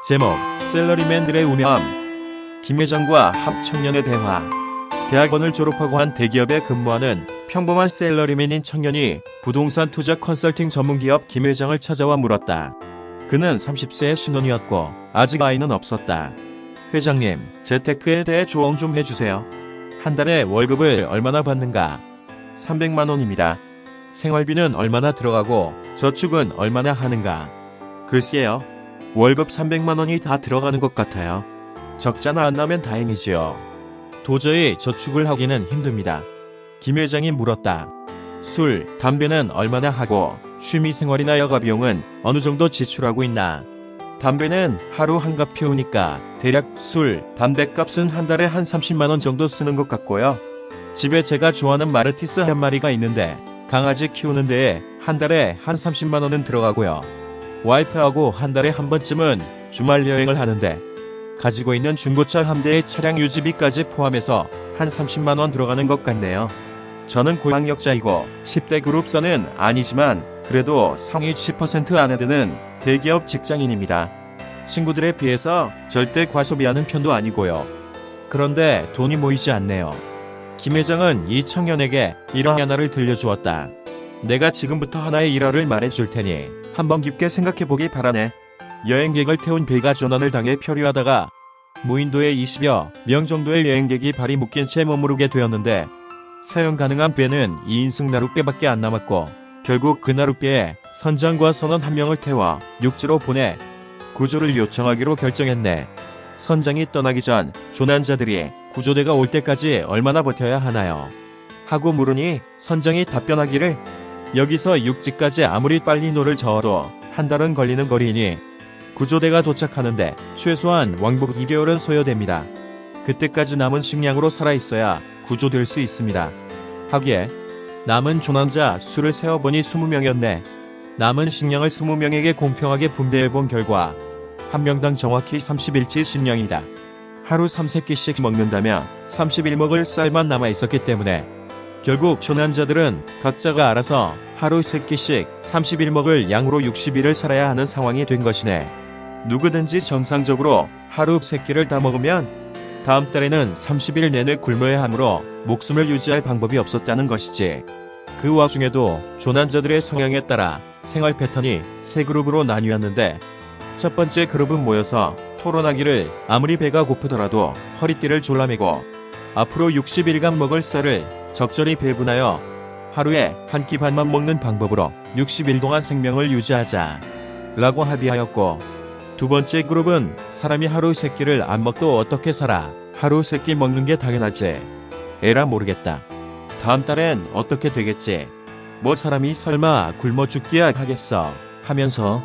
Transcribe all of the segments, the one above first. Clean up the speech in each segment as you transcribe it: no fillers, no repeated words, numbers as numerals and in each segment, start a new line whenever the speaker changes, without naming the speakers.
제목, 셀러리맨들의 우매함. 김 회장과 한 청년의 대화. 대학원을 졸업하고 한 대기업에 근무하는 평범한 셀러리맨인 청년이 부동산 투자 컨설팅 전문기업 김 회장을 찾아와 물었다. 그는 30세의 신혼이었고 아직 아이는 없었다. 회장님, 재테크에 대해 조언 좀 해주세요. 한 달에 월급을 얼마나 받는가? 300만 원입니다. 생활비는 얼마나 들어가고 저축은 얼마나 하는가? 글쎄요. 월급 300만 원이 다 들어가는 것 같아요. 적자나 안 나면 다행이지요. 도저히 저축을 하기는 힘듭니다. 김 회장이 물었다. 술, 담배는 얼마나 하고 취미생활이나 여가비용은 어느 정도 지출하고 있나? 담배는 하루 한갑 피우니까 대략 술, 담배값은 한 달에 한 30만 원 정도 쓰는 것 같고요. 집에 제가 좋아하는 마르티스 한 마리가 있는데 강아지 키우는 데에 한 달에 한 30만 원은 들어가고요. 와이프하고 한 달에 한 번쯤은 주말 여행을 하는데 가지고 있는 중고차 한 대의 차량 유지비까지 포함해서 한 30만 원 들어가는 것 같네요. 저는 고학력자이고 10대 그룹선은 아니지만 그래도 상위 10% 안에 드는 대기업 직장인입니다. 친구들에 비해서 절대 과소비하는 편도 아니고요. 그런데 돈이 모이지 않네요. 김 회장은 이 청년에게 일화 하나를 들려주었다. 내가 지금부터 하나의 일화를 말해줄 테니 한번 깊게 생각해보기 바라네. 여행객을 태운 배가 조난을 당해 표류하다가 무인도에 20여 명 정도의 여행객이 발이 묶인 채 머무르게 되었는데 사용 가능한 배는 2인승 나룻배밖에 안 남았고 결국 그 나룻배에 선장과 선원 한 명을 태워 육지로 보내 구조를 요청하기로 결정했네. 선장이 떠나기 전 조난자들이 구조대가 올 때까지 얼마나 버텨야 하나요? 하고 물으니 선장이 답변하기를 여기서 육지까지 아무리 빨리 노를 저어도 한 달은 걸리는 거리이니 구조대가 도착하는데 최소한 왕복 2개월은 소요됩니다. 그때까지 남은 식량으로 살아있어야 구조될 수 있습니다. 하기에 남은 조난자 수를 세어보니 20명이었네. 남은 식량을 20명에게 공평하게 분배해본 결과 한 명당 정확히 31치 식량이다. 하루 3새끼씩 먹는다면 31 먹을 쌀만 남아있었기 때문에 결국 조난자들은 각자가 알아서 하루 3끼씩 31 먹을 양으로 60일을 살아야 하는 상황이 된 것이네. 누구든지 정상적으로 하루 3끼를 다 먹으면 다음 달에는 30일 내내 굶어야 하므로 목숨을 유지할 방법이 없었다는 것이지. 그 와중에도 조난자들의 성향에 따라 생활 패턴이 세 그룹으로 나뉘었는데 첫 번째 그룹은 모여서 토론하기를 아무리 배가 고프더라도 허리띠를 졸라매고 앞으로 60일간 먹을 쌀을 적절히 배분하여 하루에 한 끼 반만 먹는 방법으로 60일 동안 생명을 유지하자 라고 합의하였고, 두 번째 그룹은 사람이 하루 3끼를 안 먹고 어떻게 살아? 하루 3끼 먹는 게 당연하지. 에라 모르겠다. 다음 달엔 어떻게 되겠지? 뭐 사람이 설마 굶어 죽기야 하겠어 하면서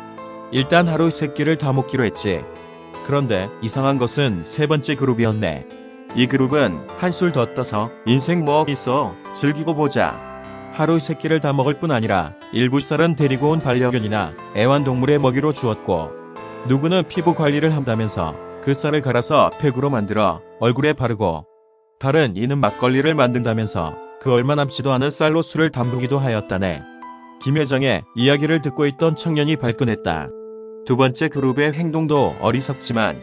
일단 하루 3끼를 다 먹기로 했지. 그런데 이상한 것은 세 번째 그룹이었네. 이 그룹은 한술 더 떠서 인생 뭐 있어 즐기고 보자. 하루 3끼를 다 먹을 뿐 아니라 일부 쌀은 데리고 온 반려견이나 애완동물의 먹이로 주었고, 누구는 피부 관리를 한다면서 그 쌀을 갈아서 팩으로 만들어 얼굴에 바르고, 다른 이는 막걸리를 만든다면서 그 얼마 남지도 않은 쌀로 술을 담그기도 하였다네. 김 회장의 이야기를 듣고 있던 청년이 발끈했다. 두 번째 그룹의 행동도 어리석지만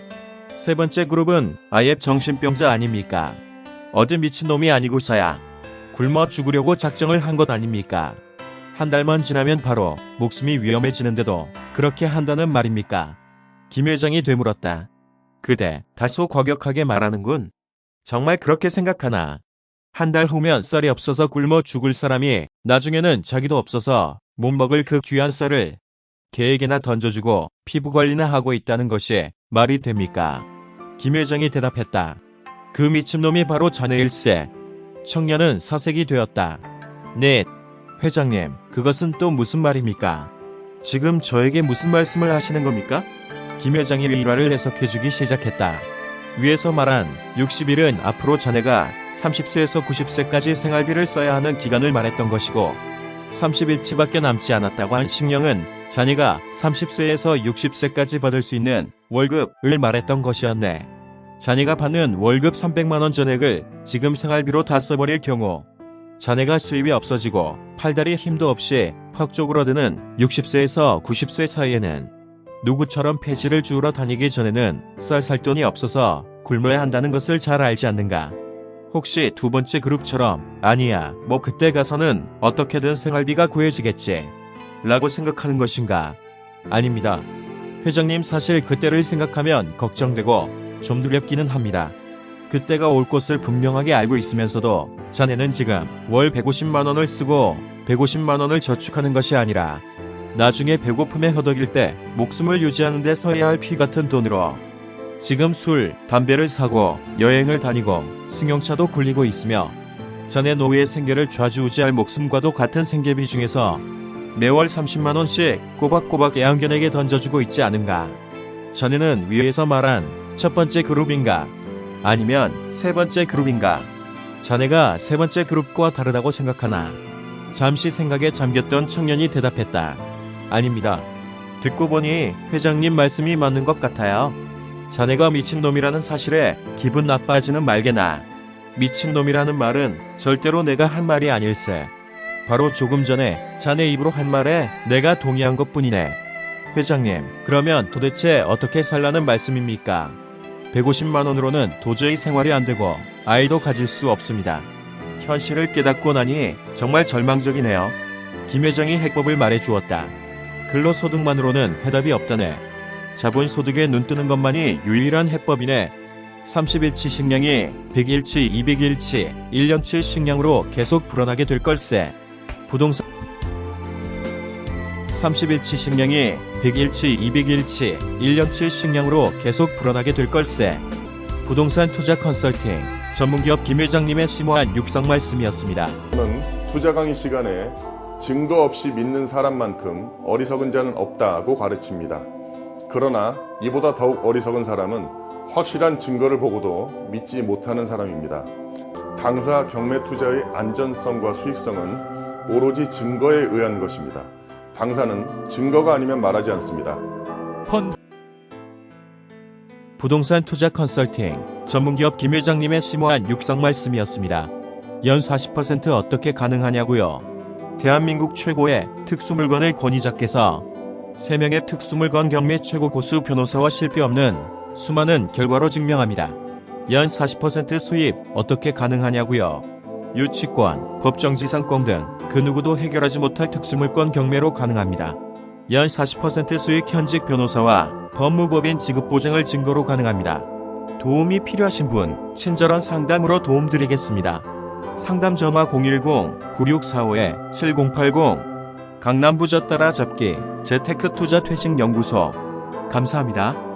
세 번째 그룹은 아예 정신병자 아닙니까? 어디 미친놈이 아니고서야 굶어 죽으려고 작정을 한 것 아닙니까? 한 달만 지나면 바로 목숨이 위험해지는데도 그렇게 한다는 말입니까? 김 회장이 되물었다. 그대 다소 과격하게 말하는군. 정말 그렇게 생각하나? 한 달 후면 쌀이 없어서 굶어 죽을 사람이 나중에는 자기도 없어서 못 먹을 그 귀한 쌀을 개에게나 던져주고 피부 관리나 하고 있다는 것이 말이 됩니까? 김 회장이 대답했다. 그 미친놈이 바로 자네일세. 청년은 사색이 되었다. 네, 회장님, 그것은 또 무슨 말입니까? 지금 저에게 무슨 말씀을 하시는 겁니까? 김 회장이 일화를 해석해주기 시작했다. 위에서 말한 60일은 앞으로 자네가 30세에서 90세까지 생활비를 써야 하는 기간을 말했던 것이고, 30일치밖에 남지 않았다고 한 식량은 자네가 30세에서 60세까지 받을 수 있는 월급을 말했던 것이었네. 자네가 받는 월급 300만원 전액을 지금 생활비로 다 써버릴 경우 자네가 수입이 없어지고 팔다리 힘도 없이 퍽 쪼그러드는 60세에서 90세 사이에는 누구처럼 폐지를 주우러 다니기 전에는 쌀 돈이 없어서 굶어야 한다는 것을 잘 알지 않는가? 혹시 두 번째 그룹처럼 아니야 뭐 그때 가서는 어떻게든 생활비가 구해지겠지 라고 생각하는 것인가? 아닙니다. 회장님 사실 그때를 생각하면 걱정되고 좀 두렵기는 합니다. 그때가 올 것을 분명하게 알고 있으면서도 자네는 지금 월 150만 원을 쓰고 150만 원을 저축하는 것이 아니라 나중에 배고픔에 허덕일 때 목숨을 유지하는 데 써야 할 피 같은 돈으로 지금 술, 담배를 사고 여행을 다니고 승용차도 굴리고 있으며 자네 노후의 생계를 좌지우지할 목숨과도 같은 생계비 중에서 매월 30만 원씩 꼬박꼬박 애완견에게 던져주고 있지 않은가? 자네는 위에서 말한 첫 번째 그룹인가? 아니면 세 번째 그룹인가? 자네가 세 번째 그룹과 다르다고 생각하나? 잠시 생각에 잠겼던 청년이 대답했다. 아닙니다. 듣고 보니 회장님 말씀이 맞는 것 같아요. 자네가 미친놈이라는 사실에 기분 나빠하지는 말게나. 미친놈이라는 말은 절대로 내가 한 말이 아닐세. 바로 조금 전에 자네 입으로 한 말에 내가 동의한 것뿐이네. 회장님, 그러면 도대체 어떻게 살라는 말씀입니까? 150만 원으로는 도저히 생활이 안 되고 아이도 가질 수 없습니다. 현실을 깨닫고 나니 정말 절망적이네요. 김 회장이 해법을 말해주었다. 근로소득만으로는 해답이 없다네. 자본소득에 눈뜨는 것만이 유일한 해법이네. 30일치 식량이 100일치, 200일치, 1년치 식량으로 계속 불어나게 될 걸세. 부동산 30일치 식량이 100일치, 200일치, 1년치 식량으로 계속 불어나게 될 걸세. 부동산 투자 컨설팅 전문기업 김 회장님의 심오한 육성 말씀이었습니다.
저는 투자 강의 시간에 증거 없이 믿는 사람만큼 어리석은 자는 없다고 가르칩니다. 그러나 이보다 더욱 어리석은 사람은 확실한 증거를 보고도 믿지 못하는 사람입니다. 당사 경매 투자의 안전성과 수익성은 오로지 증거에 의한 것입니다. 당사는 증거가 아니면 말하지 않습니다.
부동산 투자 컨설팅 전문기업 김 회장님의 심오한 육성 말씀이었습니다. 연 40% 어떻게 가능하냐고요? 대한민국 최고의 특수물건의 권위자께서 3명의 특수물건 경매 최고 고수 변호사와 실패 없는 수많은 결과로 증명합니다. 연 40% 수입 어떻게 가능하냐고요? 유치권, 법정지상권 등 그 누구도 해결하지 못할 특수물건 경매로 가능합니다. 연 40% 수익 현직 변호사와 법무법인 지급보장을 증거로 가능합니다. 도움이 필요하신 분 친절한 상담으로 도움드리겠습니다. 상담 전화 010-9645-7080 강남부저 따라잡기 재테크투자퇴직연구소 감사합니다.